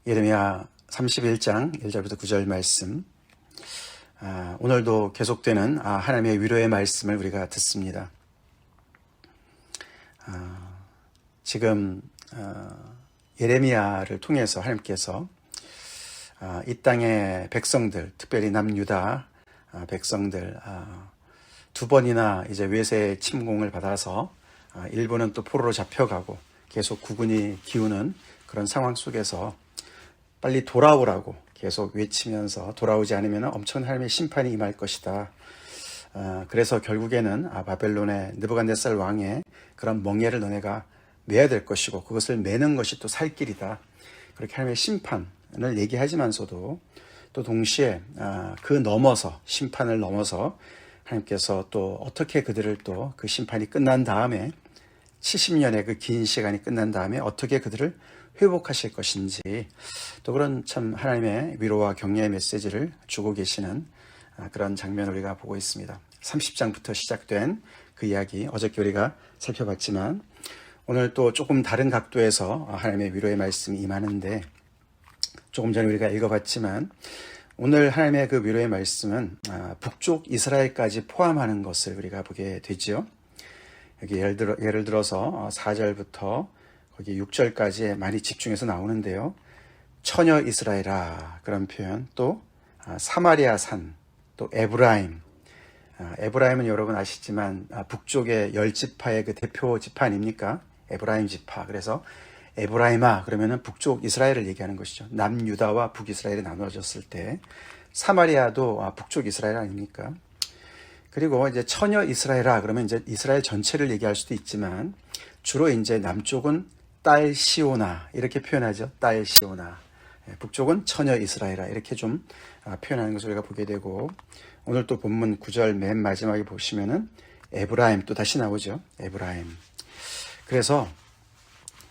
예레미야 31장 1절부터 9절 말씀. 오늘도 계속되는 하나님의 위로의 말씀을 우리가 듣습니다. 지금 예레미야를 통해서 하나님께서 이 땅의 백성들, 특별히 남유다 백성들 두 번이나 이제 외세 침공을 받아서 일본은 또 포로로 잡혀가고 계속 국군이 기우는 그런 상황 속에서 빨리 돌아오라고 계속 외치면서 돌아오지 않으면 엄청난 하나님의 심판이 임할 것이다. 그래서 결국에는 바벨론의 느부갓네살 왕의 그런 멍에를 너네가 매야 될 것이고 그것을 매는 것이 또 살 길이다. 그렇게 하나님의 심판을 얘기하지만서도 또 동시에 그 넘어서 심판을 넘어서 하나님께서 또 어떻게 그들을 또 그 심판이 끝난 다음에 70년의 그 긴 시간이 끝난 다음에 어떻게 그들을 회복하실 것인지 또 그런 참 하나님의 위로와 격려의 메시지를 주고 계시는 그런 장면을 우리가 보고 있습니다. 30장부터 시작된 그 이야기 어저께 우리가 살펴봤지만 오늘 또 조금 다른 각도에서 하나님의 위로의 말씀이 임하는데 조금 전에 우리가 읽어봤지만 오늘 하나님의 그 위로의 말씀은 북쪽 이스라엘까지 포함하는 것을 우리가 보게 되지요. 여기 예를 들어서 4절부터 거기 6절까지 많이 집중해서 나오는데요. 처녀 이스라엘아 그런 표현, 또 사마리아 산, 또 에브라임. 에브라임은 여러분 아시지만 북쪽의 10지파의 그 대표 지파 아닙니까? 에브라임 지파. 그래서 에브라임아 그러면은 북쪽 이스라엘을 얘기하는 것이죠. 남유다와 북이스라엘이 나눠졌을 때 사마리아도 북쪽 이스라엘 아닙니까? 그리고 이제 처녀 이스라엘아 그러면 이제 이스라엘 전체를 얘기할 수도 있지만 주로 이제 남쪽은 딸 시오나 이렇게 표현하죠. 딸 시오나. 북쪽은 처녀 이스라엘아 이렇게 좀 표현하는 것을 우리가 보게 되고 오늘 또 본문 9절 맨 마지막에 보시면은 에브라임 또 다시 나오죠. 에브라임. 그래서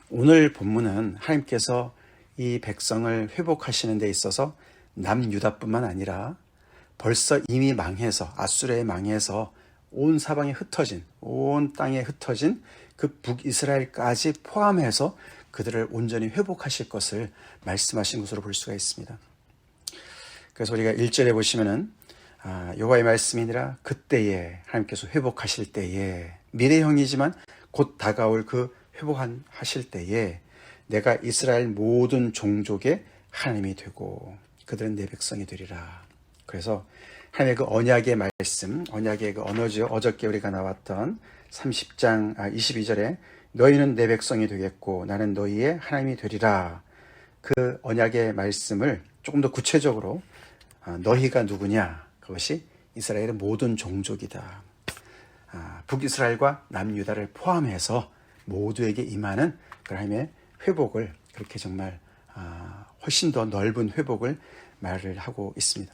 오늘 본문은 하나님께서 이 백성을 회복하시는 데 있어서 남유다뿐만 아니라 벌써 이미 망해서 아수르에 망해서 온 사방에 흩어진 온 땅에 흩어진 그 북이스라엘까지 포함해서 그들을 온전히 회복하실 것을 말씀하신 것으로 볼 수가 있습니다. 그래서 우리가 1절에 보시면은 여호와의 말씀이니라 그때에 하나님께서 회복하실 때에 미래형이지만 곧 다가올 그 회복하실 때에 내가 이스라엘 모든 종족의 하나님이 되고 그들은 내 백성이 되리라. 그래서 하나님의 그 언약의 말씀, 언약의 그 언어죠. 어저께 우리가 나왔던 30장 22절에 너희는 내 백성이 되겠고 나는 너희의 하나님이 되리라. 그 언약의 말씀을 조금 더 구체적으로 너희가 누구냐? 그것이 이스라엘의 모든 종족이다. 북이스라엘과 남유다를 포함해서 모두에게 임하는 그 하나님의 회복을 그렇게 정말 훨씬 더 넓은 회복을 말을 하고 있습니다.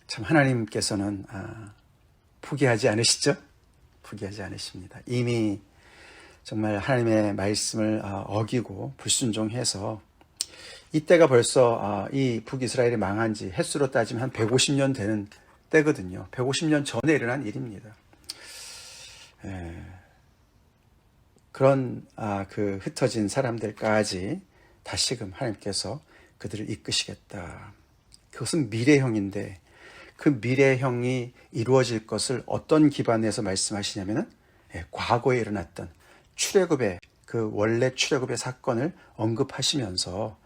참 하나님께서는 포기하지 않으시죠? 포기하지 않으십니다. 이미 정말 하나님의 말씀을 어기고 불순종해서 이때가 벌써 이 북이스라엘이 망한 지 횟수로 따지면 한 150년 되는 때거든요. 150년 전에 일어난 일입니다. 그런 그 흩어진 사람들까지 다시금 하나님께서 그들을 이끄시겠다. 그것은 미래형인데 그 미래형이 이루어질 것을 어떤 기반에서 말씀하시냐면은 과거에 일어났던 출애굽의 그 원래 출애굽의 사건을 언급하시면서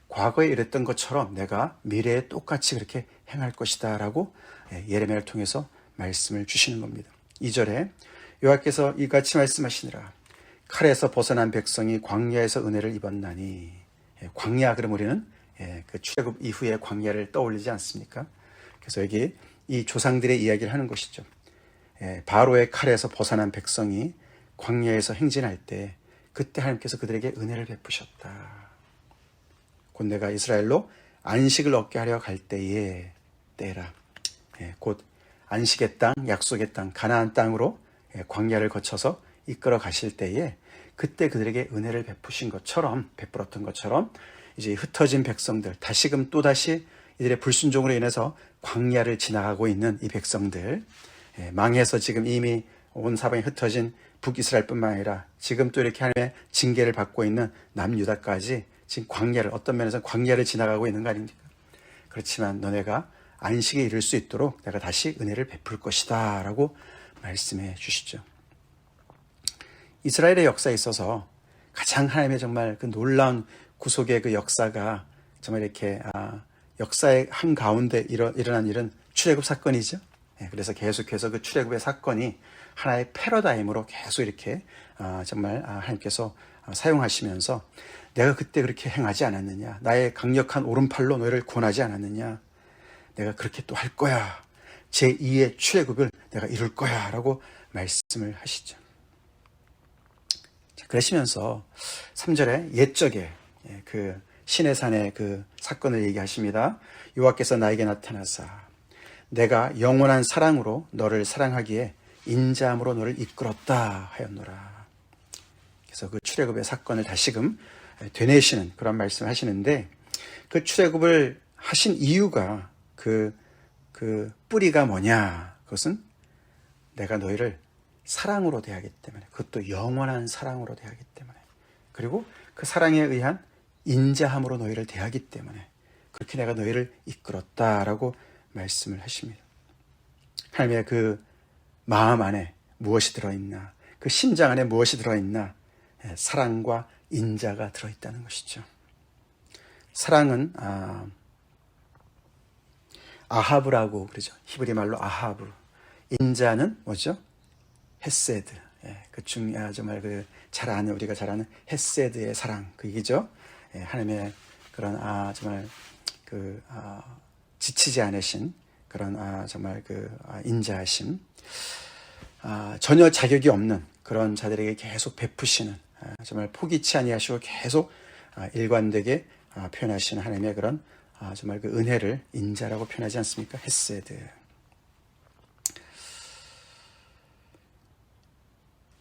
과거에 이랬던 것처럼 내가 미래에 똑같이 그렇게 행할 것이다 라고 예레미야를 통해서 말씀을 주시는 겁니다. 2절에 여호와께서 이같이 말씀하시니라 칼에서 벗어난 백성이 광야에서 은혜를 입었나니 광야 그럼 우리는 그 출애굽 이후의 광야를 떠올리지 않습니까? 그래서 여기 이 조상들의 이야기를 하는 것이죠. 바로의 칼에서 벗어난 백성이 광야에서 행진할 때 그때 하나님께서 그들에게 은혜를 베푸셨다. 곧 내가 이스라엘로 안식을 얻게 하려 갈 때에 때라. 곧 안식의 땅, 약속의 땅, 가나안 땅으로 광야를 거쳐서 이끌어 가실 때에 그때 그들에게 은혜를 베풀었던 것처럼 이제 흩어진 백성들 다시금 또다시 이들의 불순종으로 인해서 광야를 지나가고 있는 이 백성들 망해서 지금 이미 온 사방에 흩어진 북이스라엘뿐만 아니라 지금 또 이렇게 하나님의 징계를 받고 있는 남유다까지 지금 광야를, 어떤 면에서 광야를 지나가고 있는 거 아닙니까? 그렇지만 너네가 안식에 이를 수 있도록 내가 다시 은혜를 베풀 것이다 라고 말씀해 주시죠. 이스라엘의 역사에 있어서 가장 하나님의 정말 그 놀라운 구속의 그 역사가 정말 이렇게 역사의 한가운데 일어난 일은 출애굽 사건이죠. 그래서 계속해서 그 출애굽의 사건이 하나의 패러다임으로 계속 이렇게 정말 하나님께서 사용하시면서 내가 그때 그렇게 행하지 않았느냐, 나의 강력한 오른팔로 너희를 구원하지 않았느냐, 내가 그렇게 또 할 거야, 제2의 출애굽을 내가 이룰 거야 라고 말씀을 하시죠. 그러시면서 3절에 옛적에 그 시내산의 그 사건을 얘기하십니다. 여호와께서 나에게 나타나사 내가 영원한 사랑으로 너를 사랑하기에 인자함으로 너를 이끌었다 하였노라. 그래서 그 출애굽의 사건을 다시금 되뇌시는 그런 말씀을 하시는데, 그 출애굽을 하신 이유가 그 뿌리가 뭐냐? 그것은 내가 너희를 사랑으로 대하기 때문에, 그것도 영원한 사랑으로 대하기 때문에, 그리고 그 사랑에 의한 인자함으로 너희를 대하기 때문에 그렇게 내가 너희를 이끌었다라고 말씀을 하십니다. 하나님의 그 마음 안에 무엇이 들어있나, 그 심장 안에 무엇이 들어있나? 사랑과 인자가 들어있다는 것이죠. 사랑은 아하브라고 그러죠. 히브리 말로 아하브. 인자는 뭐죠? 헤세드. 정말 잘 아는, 우리가 잘 아는 헤세드의 사랑, 그 얘기죠. 하나님의 그런 정말 지치지 않으신 그런 정말 인자하심, 전혀 자격이 없는 그런 자들에게 계속 베푸시는, 정말 포기치 아니하시고 계속 일관되게 표현하시는 하나님의 그런 정말 그 은혜를 인자라고 표현하지 않습니까? 헤세드.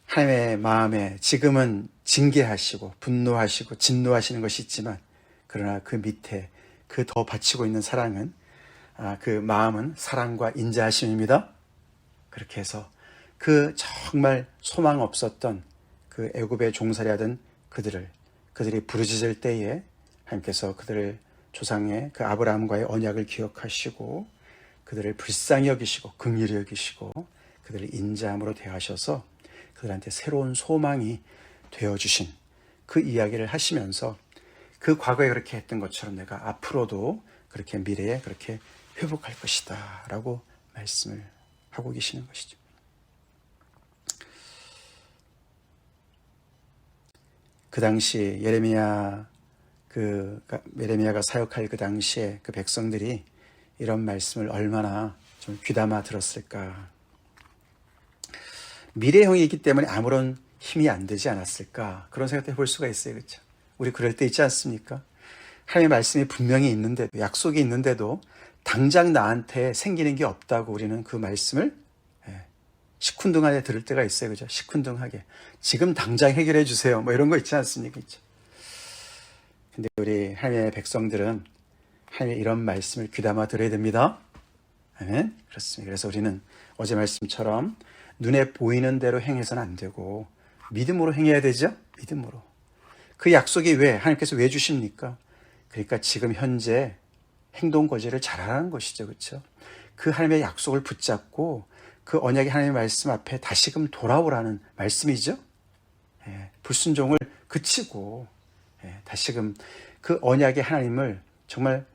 하나님의 마음에 지금은 징계하시고 분노하시고 진노하시는 것이 있지만, 그러나 그 밑에 그 더 바치고 있는 사랑은, 그 마음은 사랑과 인자하심입니다. 그렇게 해서 그 정말 소망 없었던 그 애굽에 종살이하던 그들이 부르짖을 때에 하나님께서 그들을 조상의 그 아브라함과의 언약을 기억하시고 그들을 불쌍히 여기시고 긍휼히 여기시고 그들을 인자함으로 대하셔서 그들한테 새로운 소망이 되어주신 그 이야기를 하시면서, 그 과거에 그렇게 했던 것처럼 내가 앞으로도 그렇게 미래에 그렇게 회복할 것이다 라고 말씀을 하고 계시는 것이죠. 그 당시 예레미야가 사역할 그 당시에 그 백성들이 이런 말씀을 얼마나 좀 귀담아 들었을까. 미래형이기 때문에 아무런 힘이 안 되지 않았을까, 그런 생각도 해볼 수가 있어요. 그렇죠? 우리 그럴 때 있지 않습니까? 하나님의 말씀이 분명히 있는데도, 약속이 있는데도 당장 나한테 생기는 게 없다고 우리는 그 말씀을 시큰둥하게 들을 때가 있어요. 그죠? 시큰둥하게. 지금 당장 해결해 주세요. 뭐 이런 거 있지 않습니까? 그죠? 근데 우리 하나님의 백성들은 하나님의 이런 말씀을 귀담아 들어야 됩니다. 아멘. 그렇습니다. 그래서 우리는 어제 말씀처럼 눈에 보이는 대로 행해서는 안 되고 믿음으로 행해야 되죠? 믿음으로. 그 약속이 하나님께서 왜 주십니까? 그러니까 지금 현재 행동 거지를 잘하라는 것이죠. 그렇죠? 그 하나님의 약속을 붙잡고 그 언약의 하나님의 말씀 앞에 다시금 돌아오라는 말씀이죠. 불순종을 그치고 다시금 그 언약의 하나님을 정말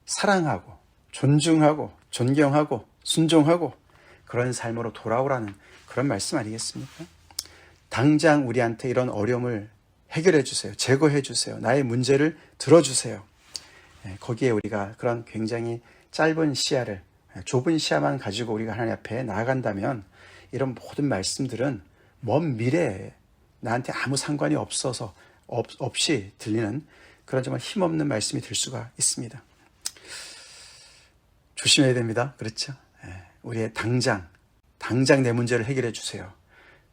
사랑하고 존중하고 존경하고 순종하고 그런 삶으로 돌아오라는 그런 말씀 아니겠습니까? 당장 우리한테 이런 어려움을 해결해 주세요. 제거해 주세요. 나의 문제를 들어주세요. 거기에 우리가 그런 굉장히 짧은 시야를, 좁은 시야만 가지고 우리가 하나님 앞에 나아간다면 이런 모든 말씀들은 먼 미래에 나한테 아무 상관이 없이 들리는 그런 정말 힘없는 말씀이 될 수가 있습니다. 조심해야 됩니다. 그렇죠? 우리의 당장 내 문제를 해결해 주세요.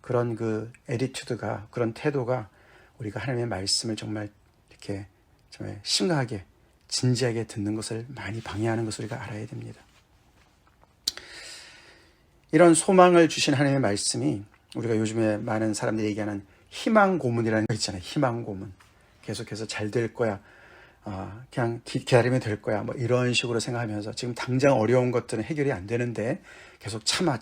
그런 그 애티튜드가, 그런 태도가 우리가 하나님의 말씀을 정말 이렇게 정말 심각하게 진지하게 듣는 것을 많이 방해하는 것을 우리가 알아야 됩니다. 이런 소망을 주신 하나님의 말씀이 우리가 요즘에 많은 사람들이 얘기하는 희망 고문이라는 거 있잖아요. 희망 고문. 계속해서 잘 될 거야. 그냥 기다리면 될 거야. 뭐 이런 식으로 생각하면서 지금 당장 어려운 것들은 해결이 안 되는데 계속 참아.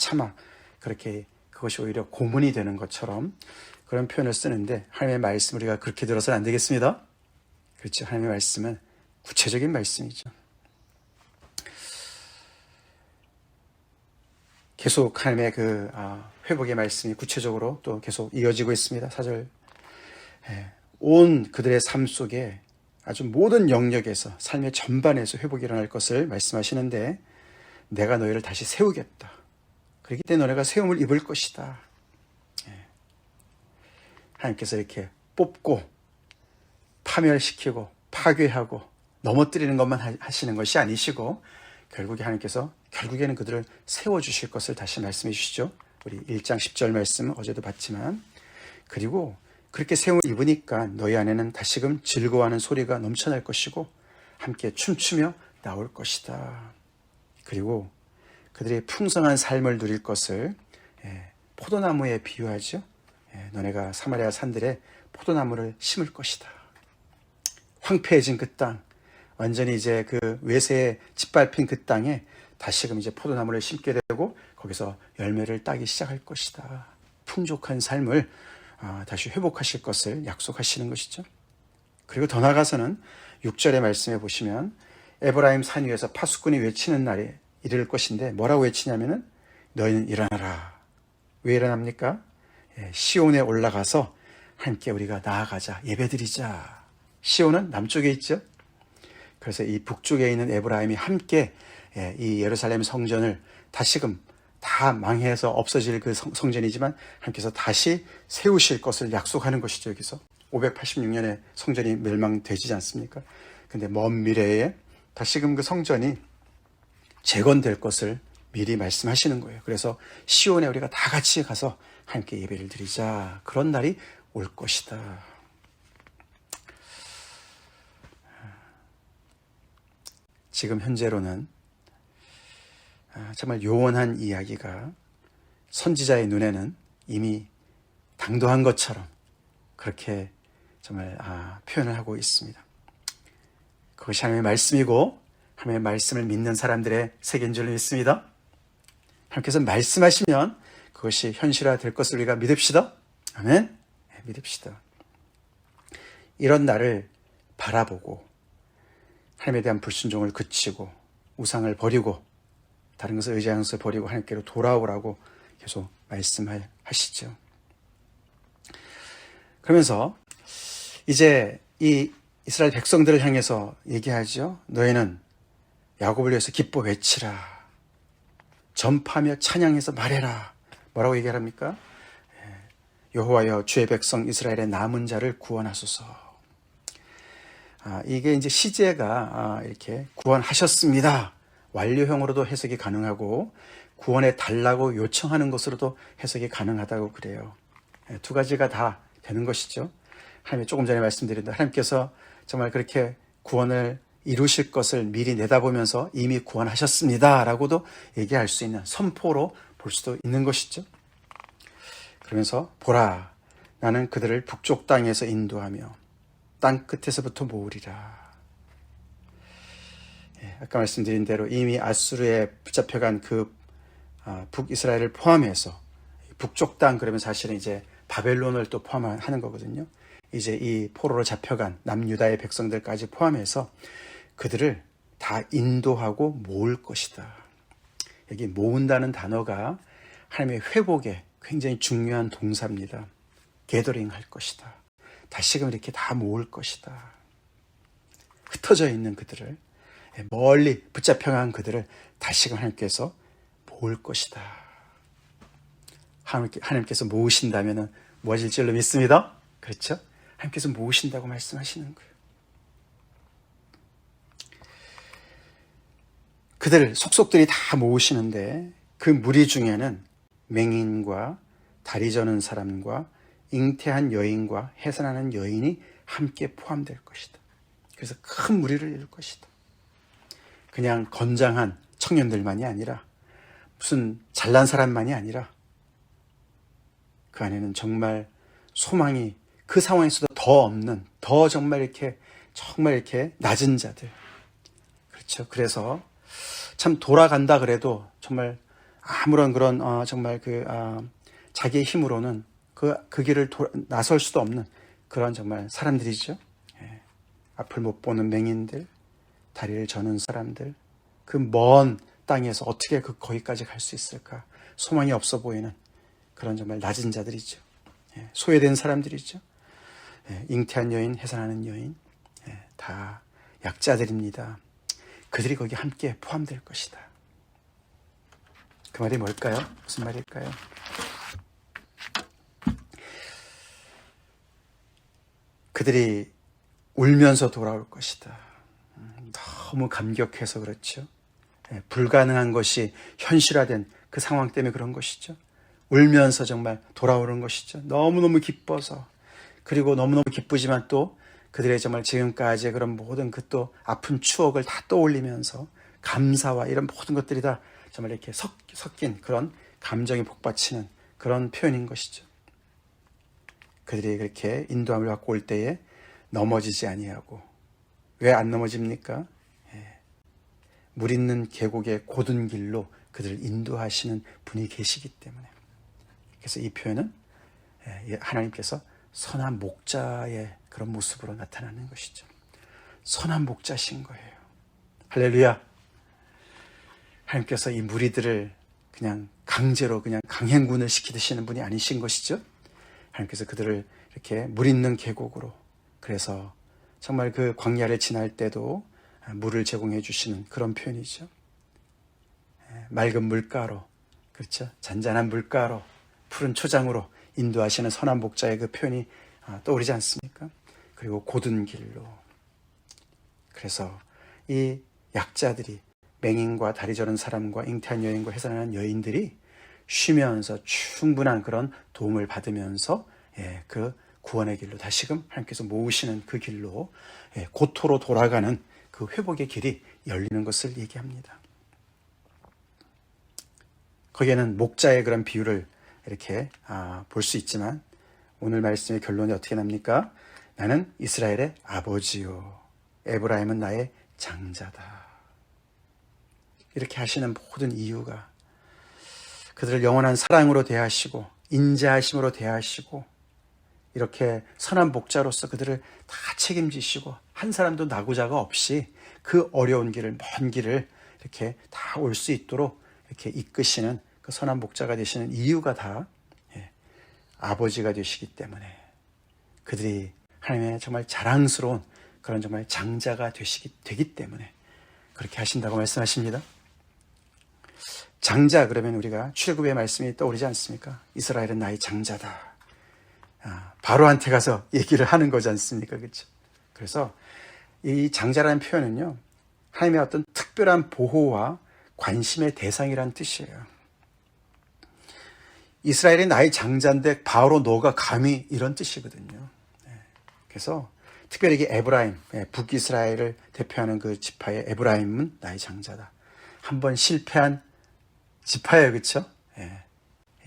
그렇게 그것이 오히려 고문이 되는 것처럼 그런 표현을 쓰는데, 하나님의 말씀 우리가 그렇게 들어서는 안 되겠습니다. 그렇죠. 하나님의 말씀은 구체적인 말씀이죠. 계속 하나님의 회복의 말씀이 구체적으로 또 계속 이어지고 있습니다. 4절. 온 그들의 삶 속에 아주 모든 영역에서, 삶의 전반에서 회복이 일어날 것을 말씀하시는데, 내가 너희를 다시 세우겠다. 그렇기 때문에 너네가 세움을 입을 것이다. 하나님께서 이렇게 뽑고 파멸시키고 파괴하고 넘어뜨리는 것만 하시는 것이 아니시고, 결국에는 그들을 세워주실 것을 다시 말씀해 주시죠. 우리 1장 10절 말씀 어제도 봤지만, 그리고 그렇게 세움을 입으니까 너희 안에는 다시금 즐거워하는 소리가 넘쳐날 것이고 함께 춤추며 나올 것이다. 그리고 그들의 풍성한 삶을 누릴 것을 포도나무에 비유하죠. 너네가 사마리아 산들에 포도나무를 심을 것이다. 황폐해진 그 땅, 완전히 이제 그 외세에 짓밟힌 그 땅에 다시금 이제 포도나무를 심게 되고 거기서 열매를 따기 시작할 것이다. 풍족한 삶을 다시 회복하실 것을 약속하시는 것이죠. 그리고 더 나아가서는 6절의 말씀에 보시면 에브라임 산 위에서 파수꾼이 외치는 날이 이를 것인데, 뭐라고 외치냐면은 너희는 일어나라. 왜 일어납니까? 시온에 올라가서 함께 우리가 나아가자, 예배드리자. 시온은 남쪽에 있죠. 그래서 이 북쪽에 있는 에브라임이 함께 이 예루살렘 성전을 다시금 다 망해서 없어질 그 성전이지만 함께서 다시 세우실 것을 약속하는 것이죠. 여기서 586년에 성전이 멸망되지 않습니까? 근데 먼 미래에 다시금 그 성전이 재건될 것을 미리 말씀하시는 거예요. 그래서 시온에 우리가 다 같이 가서 함께 예배를 드리자. 그런 날이 올 것이다. 지금 현재로는 정말 요원한 이야기가 선지자의 눈에는 이미 당도한 것처럼 그렇게 정말 표현을 하고 있습니다. 그것이 하나님의 말씀이고 하나님의 말씀을 믿는 사람들의 세계인 줄 믿습니다. 하나님께서 말씀하시면 그것이 현실화될 것을 우리가 믿읍시다. 아멘. 믿읍시다. 이런 날을 바라보고 하나님에 대한 불순종을 그치고 우상을 버리고 다른 것을 의지하는 것을 버리고 하나님께로 돌아오라고 계속 말씀하시죠. 그러면서 이제 이 이스라엘 백성들을 향해서 얘기하죠. 너희는 야곱을 위해서 기뻐 외치라. 전파하며 찬양해서 말해라. 뭐라고 얘기합니까? 여호와여 주의 백성 이스라엘의 남은 자를 구원하소서. 이게 이제 시제가 이렇게 구원하셨습니다. 완료형으로도 해석이 가능하고 구원해 달라고 요청하는 것으로도 해석이 가능하다고 그래요. 두 가지가 다 되는 것이죠. 하나님이 조금 전에 말씀드린 대로 하나님께서 정말 그렇게 구원을 이루실 것을 미리 내다보면서 이미 구원하셨습니다 라고도 얘기할 수 있는 선포로 볼 수도 있는 것이죠. 그러면서 보라, 나는 그들을 북쪽 땅에서 인도하며 땅 끝에서부터 모으리라. 아까 말씀드린 대로 이미 아수르에 붙잡혀간 그 북이스라엘을 포함해서 북쪽 땅, 그러면 사실은 이제 바벨론을 또 포함하는 거거든요. 이제 이 포로로 잡혀간 남유다의 백성들까지 포함해서 그들을 다 인도하고 모을 것이다. 여기 모은다는 단어가 하나님의 회복에 굉장히 중요한 동사입니다. 게더링 할 것이다. 다시금 이렇게 다 모을 것이다. 흩어져 있는 그들을, 멀리 붙잡혀간 그들을 다시금 하나님께서 모을 것이다. 하나님께서 모으신다면 모아질 줄로 믿습니다. 그렇죠? 하나님께서 모으신다고 말씀하시는 거예요. 그들 속속들이 다 모으시는데 그 무리 중에는 맹인과 다리 저는 사람과 잉태한 여인과 해산하는 여인이 함께 포함될 것이다. 그래서 큰 무리를 이룰 것이다. 그냥 건장한 청년들만이 아니라 무슨 잘난 사람만이 아니라 그 안에는 정말 소망이 그 상황에서도 더 없는, 더 정말 이렇게 낮은 자들. 그렇죠. 그래서 참 돌아간다 그래도 정말 아무런 그런 정말 자기의 힘으로는 그 길을 나설 수도 없는 그런 정말 사람들이죠. 예. 앞을 못 보는 맹인들, 다리를 저는 사람들, 그 먼 땅에서 어떻게 거기까지 갈 수 있을까? 소망이 없어 보이는 그런 정말 낮은 자들이죠. 예. 소외된 사람들이죠. 예. 잉태한 여인, 해산하는 여인, 예. 다 약자들입니다. 그들이 거기 함께 포함될 것이다. 그 말이 뭘까요? 무슨 말일까요? 그들이 울면서 돌아올 것이다. 너무 감격해서 그렇죠. 불가능한 것이 현실화된 그 상황 때문에 그런 것이죠. 울면서 정말 돌아오는 것이죠. 너무너무 기뻐서. 그리고 너무너무 기쁘지만 또 그들의 정말 지금까지의 그런 모든 그 또 아픈 추억을 다 떠올리면서 감사와 이런 모든 것들이 다 정말 이렇게 섞인 그런 감정이 복받치는 그런 표현인 것이죠. 그들이 그렇게 인도함을 갖고 올 때에 넘어지지 아니하고, 왜 안 넘어집니까? 물 있는 계곡의 고든 길로 그들을 인도하시는 분이 계시기 때문에. 그래서 이 표현은 하나님께서 선한 목자의 그런 모습으로 나타나는 것이죠. 선한 목자신 거예요. 할렐루야. 하나님께서 이 무리들을 그냥 강제로 그냥 강행군을 시키시는 분이 아니신 것이죠. 하나님께서 그들을 이렇게 물 있는 계곡으로, 그래서 정말 그 광야를 지날 때도 물을 제공해 주시는 그런 표현이죠. 맑은 물가로, 그렇죠? 잔잔한 물가로, 푸른 초장으로 인도하시는 선한 목자의 그 표현이 떠오르지 않습니까? 그리고 고든 길로. 그래서 이 약자들이, 맹인과 다리 저는 사람과 잉태한 여인과 해산하는 여인들이 쉬면서 충분한 그런 도움을 받으면서 그 구원의 길로 다시금 하나님께서 모으시는 그 길로 고토로 돌아가는 그 회복의 길이 열리는 것을 얘기합니다. 거기에는 목자의 그런 비유를 이렇게 볼 수 있지만 오늘 말씀의 결론이 어떻게 납니까? 나는 이스라엘의 아버지요, 에브라임은 나의 장자다. 이렇게 하시는 모든 이유가 그들을 영원한 사랑으로 대하시고 인자하심으로 대하시고 이렇게 선한 목자로서 그들을 다 책임지시고 한 사람도 나고자가 없이 그 어려운 길을, 먼 길을 이렇게 다 올 수 있도록 이렇게 이끄시는 그 선한 목자가 되시는 이유가 다 아버지가 되시기 때문에, 그들이 하나님의 정말 자랑스러운 그런 정말 장자가 되기 때문에 그렇게 하신다고 말씀하십니다. 장자, 그러면 우리가 출애굽의 말씀이 떠오르지 않습니까? 이스라엘은 나의 장자다. 바로한테 가서 얘기를 하는 거지 않습니까? 그렇죠? 그래서 이 장자라는 표현은요, 하나님의 어떤 특별한 보호와 관심의 대상이라는 뜻이에요. 이스라엘이 나의 장자인데 바로 너가 감히, 이런 뜻이거든요. 그래서 특별히 이게 에브라임, 북이스라엘을 대표하는 그 지파의 에브라임은 나의 장자다. 한번 실패한 지파예요. 그렇죠?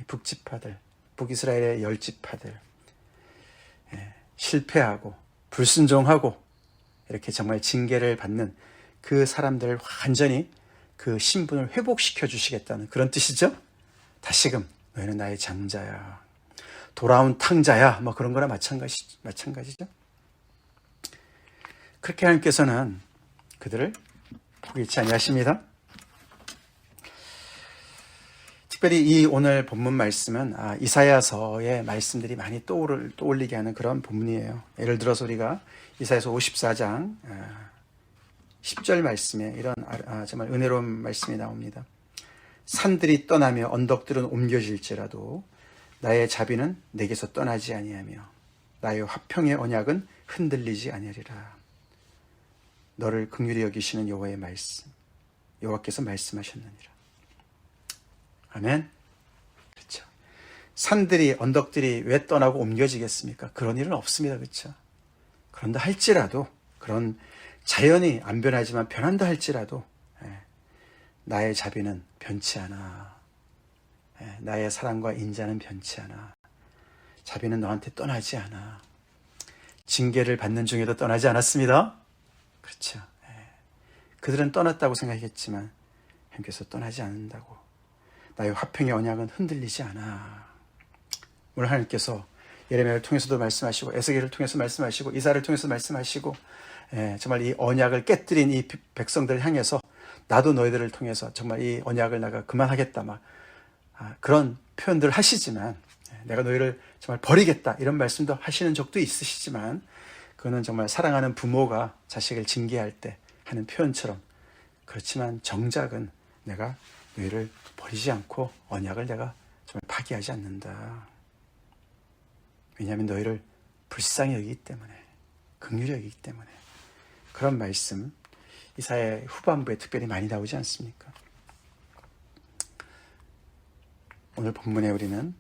북지파들, 북이스라엘의 10지파들, 실패하고 불순종하고 이렇게 정말 징계를 받는 그 사람들을 완전히 그 신분을 회복시켜 주시겠다는 그런 뜻이죠. 다시금 너희는 나의 장자야, 돌아온 탕자야, 뭐 그런 거나 마찬가지죠. 그렇게 하나님께서는 그들을 포기치 아니하십니다. 특별히 이 오늘 본문 말씀은 이사야서의 말씀들이 많이 떠올리게 하는 그런 본문이에요. 예를 들어서 우리가 이사야서 54장 10절 말씀에 이런 정말 은혜로운 말씀이 나옵니다. 산들이 떠나며 언덕들은 옮겨질지라도 나의 자비는 내게서 떠나지 아니하며 나의 화평의 언약은 흔들리지 아니하리라. 너를 긍휼히 여기시는 여호와의 말씀, 여호와께서 말씀하셨느니라. 아멘. 그렇죠. 산들이, 언덕들이 왜 떠나고 옮겨지겠습니까? 그런 일은 없습니다. 그렇죠. 그런다 할지라도, 그런 자연이 안 변하지만 변한다 할지라도 나의 자비는 변치 않아. 나의 사랑과 인자는 변치 않아. 자비는 너한테 떠나지 않아. 징계를 받는 중에도 떠나지 않았습니다. 그렇죠. 그들은 떠났다고 생각했지만 하나님께서 떠나지 않는다고. 나의 화평의 언약은 흔들리지 않아. 오늘 하나님께서 예레미야를 통해서도 말씀하시고 에스겔을 통해서 말씀하시고 이사야를 통해서 말씀하시고 정말 이 언약을 깨뜨린 이 백성들을 향해서 나도 너희들을 통해서 정말 이 언약을 내가 그만하겠다 막 그런 표현들을 하시지만 내가 너희를 정말 버리겠다 이런 말씀도 하시는 적도 있으시지만 그거는 정말 사랑하는 부모가 자식을 징계할 때 하는 표현처럼 그렇지만 정작은 내가 너희를 버리지 않고 언약을 내가 정말 파기하지 않는다. 왜냐하면 너희를 불쌍히 여기기 때문에 긍휼히 여기기 때문에 그런 말씀 이사야 후반부에 특별히 많이 나오지 않습니까? 오늘 본문에 우리는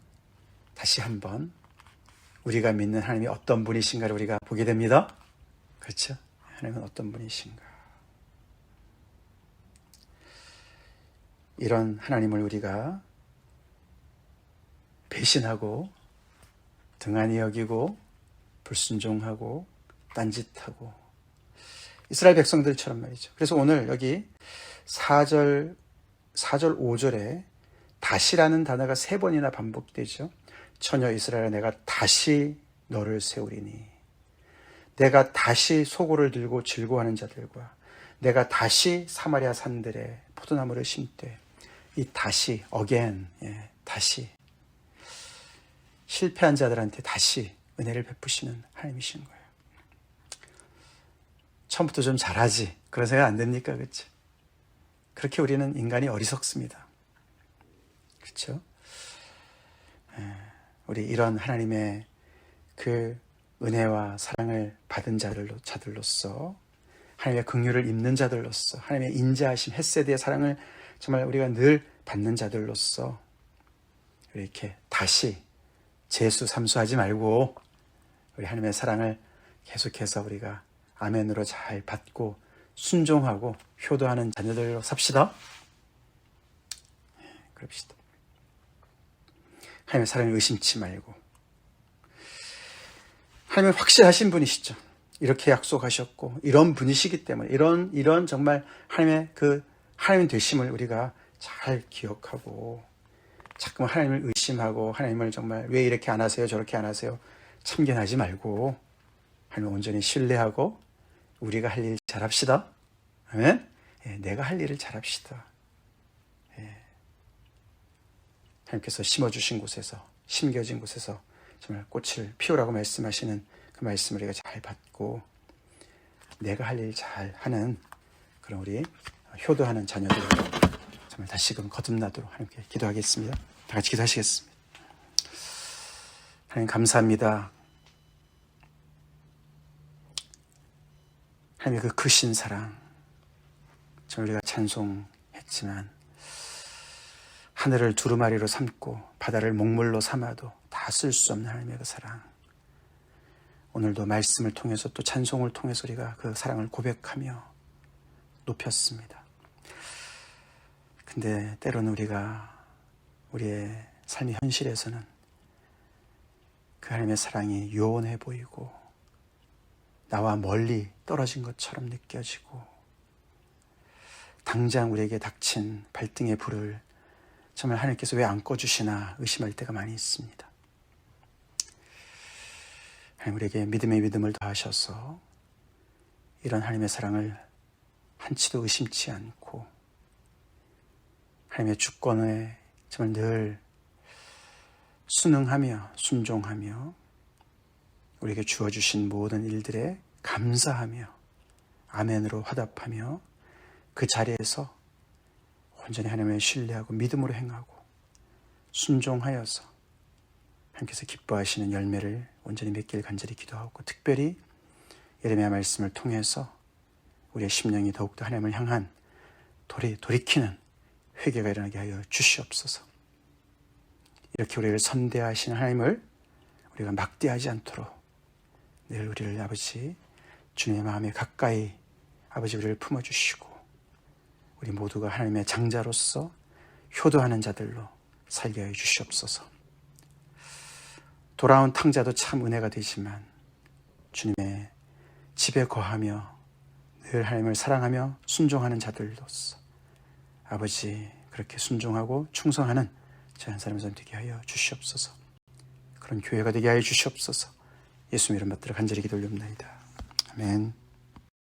다시 한번 우리가 믿는 하나님이 어떤 분이신가를 우리가 보게 됩니다. 그렇죠? 하나님은 어떤 분이신가? 이런 하나님을 우리가 배신하고 등한히 여기고 불순종하고 딴짓하고 이스라엘 백성들처럼 말이죠. 그래서 오늘 여기 4절 5절에 다시라는 단어가 3번이나 반복되죠. 처녀 이스라엘아 내가 다시 너를 세우리니 내가 다시 소고를 들고 즐거워하는 자들과 내가 다시 사마리아 산들에 포도나무를 심되 이 다시 again 다시 실패한 자들한테 다시 은혜를 베푸시는 하나님이신 거예요. 처음부터 좀 잘하지 그런 생각 안 됩니까? 그렇죠? 그렇게 우리는 인간이 어리석습니다. 그렇죠? 우리 이런 하나님의 그 은혜와 사랑을 받은 자들로서 하나님의 긍휼을 입는 자들로서 하나님의 인자하심 헤세드의 사랑을 정말 우리가 늘 받는 자들로서 이렇게 다시 재수 삼수하지 말고 우리 하나님의 사랑을 계속해서 우리가 아멘으로 잘 받고 순종하고 효도하는 자녀들로 삽시다. 그럽시다. 하나님의 사랑을 의심치 말고 하나님은 확실하신 분이시죠. 이렇게 약속하셨고 이런 분이시기 때문에 이런 정말 하나님의 그 하나님 되심을 우리가 잘 기억하고 자꾸만 하나님을 의심하고 하나님을 정말 왜 이렇게 안 하세요 저렇게 안 하세요 참견하지 말고 하나님을 온전히 신뢰하고 우리가 할 일 잘합시다. 아멘. 내가 할 일을 잘합시다. 하나님께서 심어주신 곳에서 심겨진 곳에서 정말 꽃을 피우라고 말씀하시는 그 말씀을 우리가 잘 받고 내가 할 일 잘하는 그런 우리 효도하는 자녀들 정말 다시금 거듭나도록 하나님께 기도하겠습니다. 다 같이 기도하시겠습니다. 하나님 감사합니다. 하나님의 그 크신 사랑 정말 우리가 찬송했지만 하늘을 두루마리로 삼고 바다를 목물로 삼아도 다 쓸 수 없는 하나님의 그 사랑 오늘도 말씀을 통해서 또 찬송을 통해서 우리가 그 사랑을 고백하며 높였습니다. 근데 때로는 우리가 우리의 삶의 현실에서는 그 하나님의 사랑이 요원해 보이고 나와 멀리 떨어진 것처럼 느껴지고 당장 우리에게 닥친 발등의 불을 정말 하나님께서 왜 안 꺼주시나 의심할 때가 많이 있습니다. 하나님 우리에게 믿음의 믿음을 더하셔서 이런 하나님의 사랑을 한치도 의심치 않고 하나님의 주권에 정말 늘 순응하며 순종하며 우리에게 주어주신 모든 일들에 감사하며 아멘으로 화답하며 그 자리에서 온전히 하나님을 신뢰하고 믿음으로 행하고 순종하여서 하나님께서 기뻐하시는 열매를 온전히 맺길 간절히 기도하고 특별히 예레미야 말씀을 통해서 우리의 심령이 더욱더 하나님을 향한 돌이키는 회개가 일어나게 하여 주시옵소서. 이렇게 우리를 선대하시는 하나님을 우리가 막대하지 않도록 늘 우리를 아버지 주님의 마음에 가까이 아버지 우리를 품어주시고 우리 모두가 하나님의 장자로서 효도하는 자들로 살게 하여 주시옵소서. 돌아온 탕자도 참 은혜가 되지만 주님의 집에 거하며 늘 하나님을 사랑하며 순종하는 자들로서 아버지 그렇게 순종하고 충성하는 저 한 사람 되게 하여 주시옵소서. 그런 교회가 되게 하여 주시옵소서. 예수님 이름 받들어 간절히 기도 올립니다. 아멘.